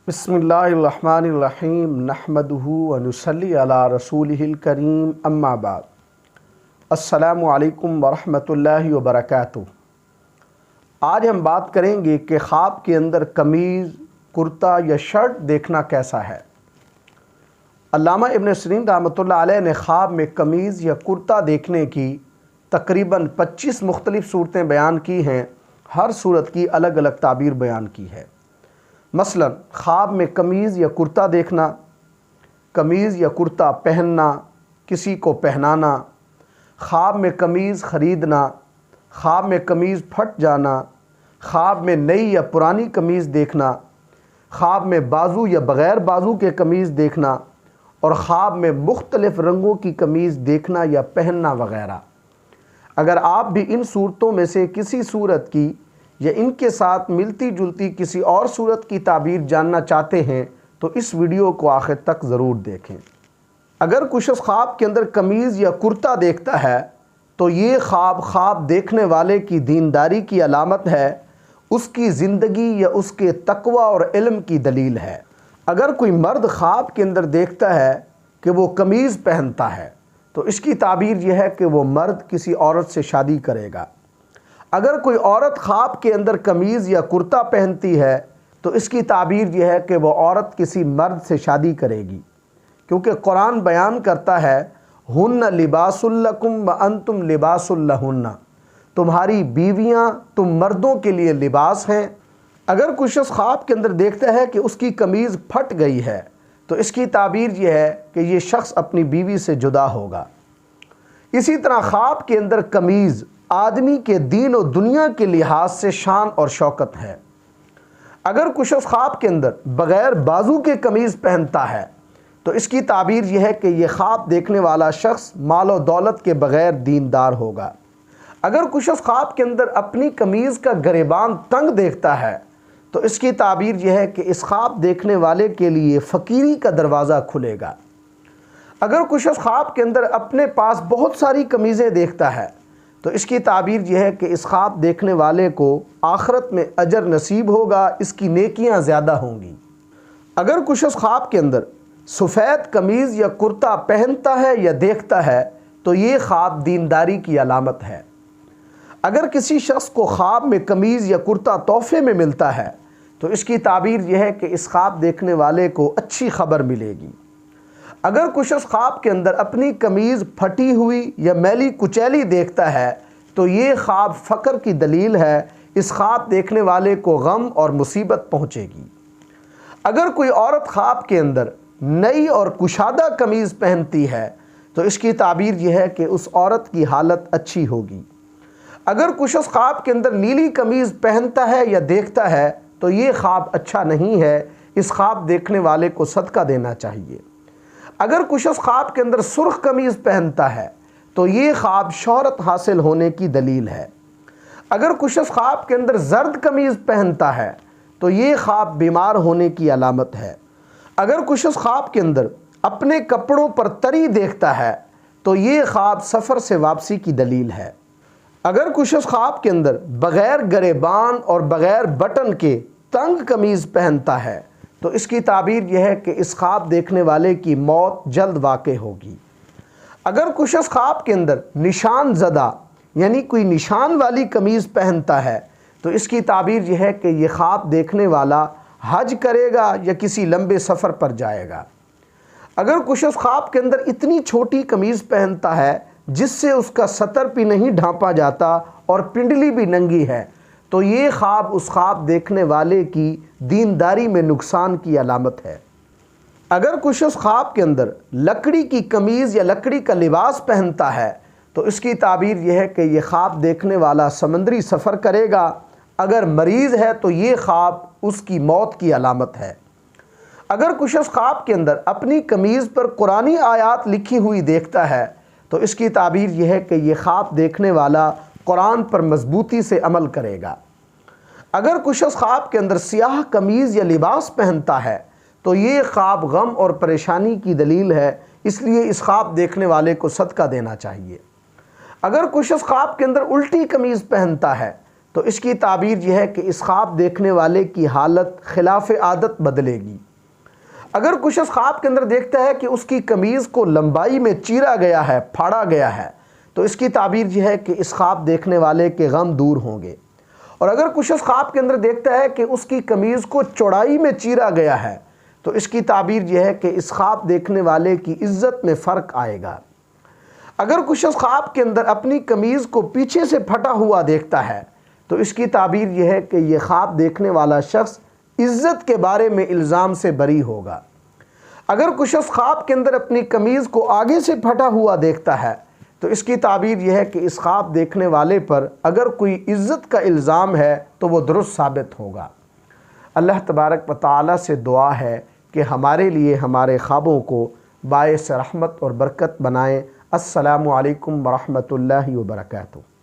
बिस्मिल्लाहिर्रहमानिर्रहीम नहमदुहु व नुसल्ली अला रसूलिहिल करीम अम्मा बाद। अस्सलामु अलैकुम व रहमतुल्लाहि व बरकातुहू। आज हम बात करेंगे कि ख्वाब के अंदर कमीज़, कुर्ता या शर्ट देखना कैसा है। अल्लामा इब्न सिरीन रहमतुल्लाह अलैह ने ख्वाब में कमीज़ या कुर्ता देखने की तकरीबन 25 मुख्तलिफ़ सूरतें बयान की हैं। हर सूरत की अलग अलग ताबीर बयान की है। मसलन ख्वाब में कमीज़ या कुर्ता देखना, कमीज़ या कुर्ता पहनना, किसी को पहनाना, ख्वाब में कमीज़ ख़रीदना, ख्वाब में कमीज़ फट जाना, ख्वाब में नई या पुरानी कमीज़ देखना, ख्वाब में बाजू या बग़ैर बाजू के कमीज़ देखना और ख्वाब में मुख्तलिफ़ रंगों की कमीज़ देखना या पहनना वग़ैरह। अगर आप भी इन सूरतों में से किसी सूरत की या इनके साथ मिलती जुलती किसी और सूरत की ताबीर जानना चाहते हैं तो इस वीडियो को आखिर तक ज़रूर देखें। अगर कुछ शख्स ख्वाब के अंदर कमीज़ या कुर्ता देखता है तो ये ख्वाब देखने वाले की दीनदारी की अलामत है, उसकी ज़िंदगी या उसके तक़वा और इल्म की दलील है। अगर कोई मर्द ख्वाब के अंदर देखता है कि वो कमीज़ पहनता है तो इसकी ताबीर यह है कि वो मर्द किसी औरत से शादी करेगा। अगर कोई औरत ख्वाब के अंदर कमीज़ या कुर्ता पहनती है तो इसकी ताबीर यह है कि वो औरत किसी मर्द से शादी करेगी, क्योंकि कुरान बयान करता है हुन्ना लिबासुल लकुम व अंतुम लिबासुल लहुन्ना, तुम्हारी बीवियां तुम मर्दों के लिए लिबास हैं। अगर कोई शख्स ख्वाब के अंदर देखता है कि उसकी कमीज़ फट गई है तो इसकी ताबीर यह है कि ये शख्स अपनी बीवी से जुदा होगा। इसी तरह ख्वाब के अंदर कमीज़ आदमी के दीन और दुनिया के लिहाज से शान और शौकत है। अगर कुछ शख्स ख्वाब के अंदर बग़ैर बाजू के कमीज़ पहनता है तो इसकी ताबीर यह है कि यह ख्वाब देखने वाला शख्स माल और दौलत के बग़ैर दीनदार होगा। अगर कुछ शख्स ख्वाब के अंदर अपनी कमीज़ का गिरेबान तंग देखता है तो इसकी ताबीर यह है कि इस ख्वाब देखने वाले के लिए फ़कीरी का दरवाज़ा खुलेगा। अगर कुछ शख्स ख्वाब के अंदर अपने पास बहुत सारी कमीज़ें देखता है तो इसकी ताबीर यह है कि इस ख्वाब देखने वाले को आखिरत में अजर नसीब होगा, इसकी नेकियां ज़्यादा होंगी। अगर कुछ शख्स ख्वाब के अंदर सफ़ेद कमीज़ या कुर्ता पहनता है या देखता है तो ये ख्वाब दीनदारी की अलामत है। अगर किसी शख्स को ख्वाब में कमीज़ या कुर्ता तोहफे में मिलता है तो इसकी ताबीर यह है कि इस ख्वाब देखने वाले को अच्छी खबर मिलेगी। अगर कुछ शख्स ख्वाब के अंदर अपनी कमीज़ फटी हुई या मैली कुचैली देखता है तो ये ख्वाब फ़क्र की दलील है, इस ख्वाब देखने वाले को गम और मुसीबत पहुँचेगी। अगर कोई औरत ख्वाब के अंदर नई और कुशादा कमीज़ पहनती है तो इसकी ताबीर यह है कि उस औरत की हालत अच्छी होगी। अगर कुछ शख्स ख्वाब के अंदर नीली कमीज़ पहनता है या देखता है तो ये ख्वाब अच्छा नहीं है, इस ख्वाब देखने वाले को सदका देना चाहिए। अगर कुछ शख्स ख्वाब के अंदर सुर्ख कमीज़ पहनता है तो ये ख्वाब शोहरत हासिल होने की दलील है। अगर कुछ शख्स ख्वाब के अंदर जर्द कमीज़ पहनता है तो ये ख्वाब बीमार होने की अलामत है। अगर कुछ शख्स ख्वाब के अंदर अपने कपड़ों पर तरी देखता है तो ये ख्वाब सफ़र से वापसी की दलील है। अगर कुछ शख्स ख्वाब के अंदर बग़ैर गरेबान और बग़ैर बटन के तंग कमीज़ पहनता है तो इसकी ताबीर यह है कि इस ख्वाब देखने वाले की मौत जल्द वाक़े होगी। अगर कुछ शख्स ख्वाब के अंदर निशान ज़दा यानी कोई निशान वाली कमीज़ पहनता है तो इसकी ताबीर यह है कि यह ख्वाब देखने वाला हज करेगा या किसी लंबे सफ़र पर जाएगा। अगर कुछ शख्स ख्वाब के अंदर इतनी छोटी कमीज़ पहनता है जिससे उसका सतर भी नहीं ढांपा जाता और पिंडली भी नंगी है तो ये ख्वाब उस ख्वाब देखने वाले की दीनदारी में नुकसान की अलामत है। अगर कुछ शख्स ख्वाब के अंदर लकड़ी की कमीज़ या लकड़ी का लिबास पहनता है तो इसकी ताबीर यह है कि यह ख्वाब देखने वाला समंदरी सफ़र करेगा। अगर मरीज़ है तो ये ख्वाब उसकी मौत की अलामत है। अगर कुछ शख्स ख्वाब के अंदर अपनी कमीज़ पर कुरानी आयात लिखी हुई देखता है तो इसकी ताबीर यह है कि यह ख्वाब देखने वाला कुरान पर मजबूती से अमल करेगा। अगर कुछ शख्स ख्वाब के अंदर सियाह कमीज़ या लिबास पहनता है तो ये ख्वाब गम और परेशानी की दलील है, इसलिए इस ख्वाब देखने वाले को सदका देना चाहिए। अगर कुछ शख्स ख्वाब के अंदर उल्टी कमीज़ पहनता है تو اس کی تعبیر یہ ہے کہ اس خواب دیکھنے والے کی حالت خلاف عادت بدلے گی۔ اگر کچھ اس خواب کے اندر دیکھتا ہے کہ اس کی قمیض کو لمبائی میں چیرا گیا ہے، پھاڑا گیا ہے، تو اس کی تعبیر یہ ہے کہ اس خواب دیکھنے والے کے غم دور ہوں گے۔ اور اگر کچھ اس خواب کے اندر دیکھتا ہے کہ اس کی قمیض کو چوڑائی میں چیرا گیا ہے، تو اس کی تعبیر یہ ہے کہ اس خواب دیکھنے والے کی عزت میں فرق آئے گا۔ اگر کچھ اس خواب کے اندر اپنی قمیض کو پیچھے سے پھٹا ہوا دیکھتا ہے، تو اس کی تعبیر یہ ہے کہ یہ خواب دیکھنے والا شخص عزت کے بارے میں الزام سے بری ہوگا۔ اگر کچھ اس خواب کے اندر اپنی قمیض کو آگے سے پھٹا ہوا دیکھتا ہے، تو اس کی تعبیر یہ ہے کہ اس خواب دیکھنے والے پر اگر کوئی عزت کا الزام ہے تو وہ درست ثابت ہوگا۔ اللہ تبارک و تعالی سے دعا ہے کہ ہمارے لیے ہمارے خوابوں کو باعث رحمت اور برکت بنائیں۔ السلام علیکم ورحمۃ اللہ وبرکاتہ۔